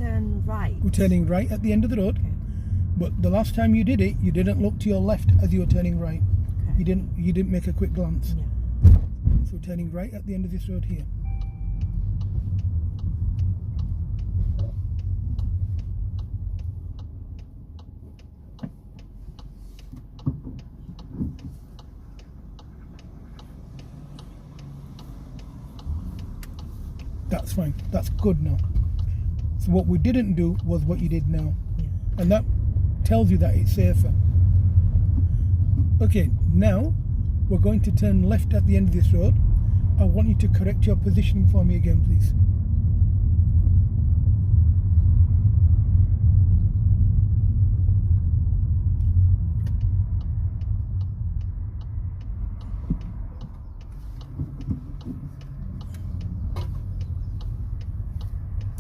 turn right. We're turning right at the end of the road. Okay. But the last time you did it, you didn't look to your left as you were turning right. Okay. You didn't make a quick glance. Yeah. So we're turning right at the end of this road here. That's fine. That's good now. So what we didn't do was what you did now. Yeah. And that tells you that it's safer. Okay, now we're going to turn left at the end of this road. I want you to correct your positioning for me again, please.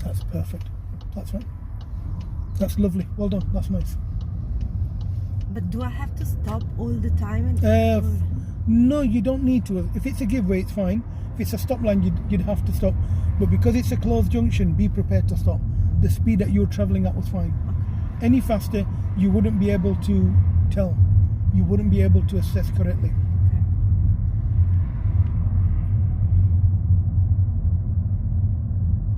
That's perfect. That's right. That's lovely. Well done. That's nice. But do I have to stop all the time? No, you don't need to. If it's a giveaway, it's fine. If it's a stop line, you'd have to stop. But because it's a closed junction, be prepared to stop. The speed that you were travelling at was fine. Okay. Any faster, you wouldn't be able to tell. You wouldn't be able to assess correctly. Okay.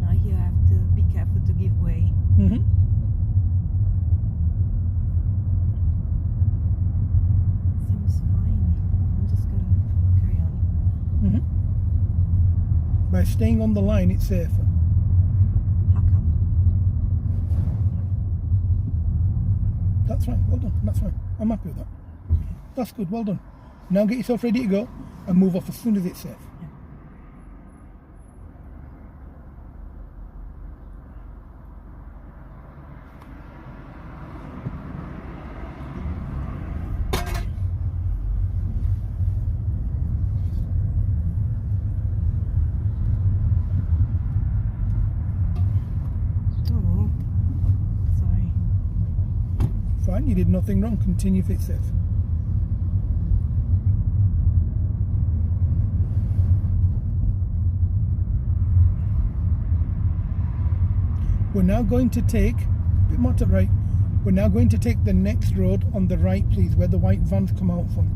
Now here I have to be careful to give way. Mm-hmm. Seems fine. I'm just going to carry on. Mm-hmm. By staying on the line, it's safer. How come? That's fine. Well done. That's fine. I'm happy with that. That's good. Well done. Now get yourself ready to go and move off as soon as it's safe. Yeah. Oh, sorry. Fine. You did nothing wrong. Continue if it's safe. We're now going to take, a bit more to right, we're now going to take the next road on the right, please, where the white vans come out from.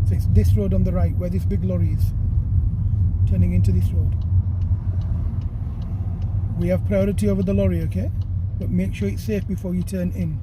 So it's this road on the right, where this big lorry is, turning into this road. We have priority over the lorry, okay? But make sure it's safe before you turn in.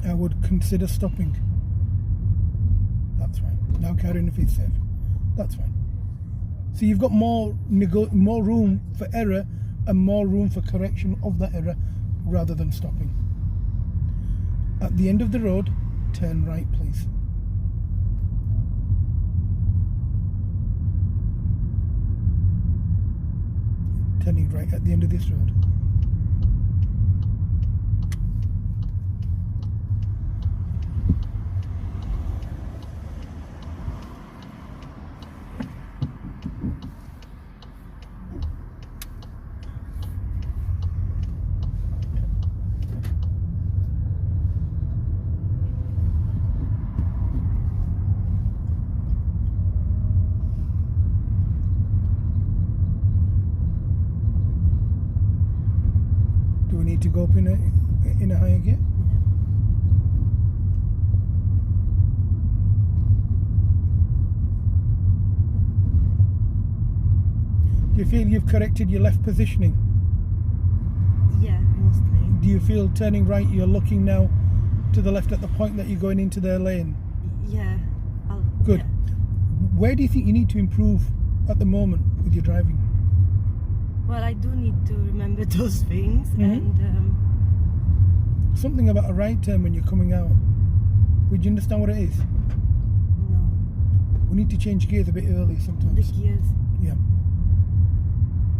I would consider stopping. That's fine. Now carry on if it's safe. That's fine. So you've got more room for error and more room for correction of that error rather than stopping. At the end of the road, turn right, please. Turning right at the end of this road. Need to go up in a higher gear. Do you feel you've corrected your left positioning? Yeah, mostly. Do you feel turning right, you're looking now to the left at the point that you're going into their lane? Yeah. Good. Yeah. Where do you think you need to improve at the moment with your driving? Well, I do need to remember those things, and something about a right turn when you're coming out. Would you understand what it is? no, We need to change gears a bit early the sometimes. gears. Yeah.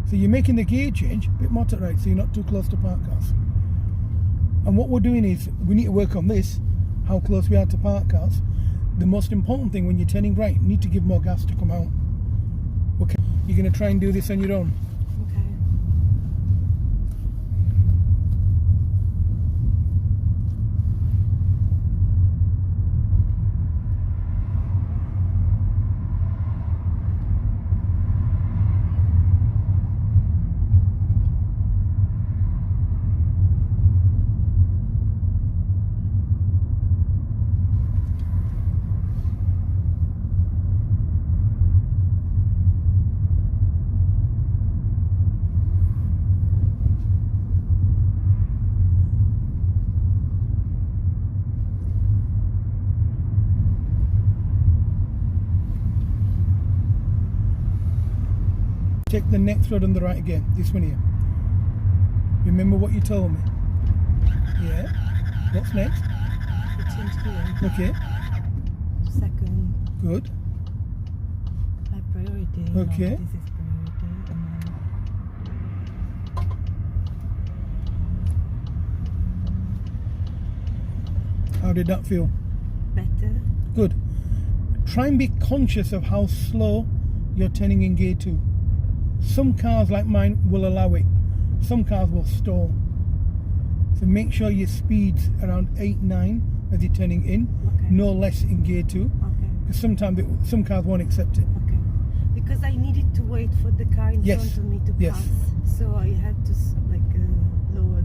So you're making the gear change a bit more to right, so you're not too close to park cars. And what we're doing is we need to work on this, how close we are to park cars. The most important thing when you're turning right, you need to give more gas to come out. Okay, you're going to try and do this on your own. Okay. Take the next road on the right again, this one here. Remember what you told me? Yeah. What's next? We change here. Okay, Second, good. like priority. Okay. This is priority. And How did that feel? then better. Good. Try and be conscious of how slow you're turning in gear 2. Some cars like mine will allow it. Some cars will stall. So make sure your speed's around 8, 9 as you're turning in. Okay. No less in gear 2. Okay. Because sometimes some cars won't accept it. Okay. Because I needed to wait for the car in Yes. front of me to Yes. pass, so I had to lower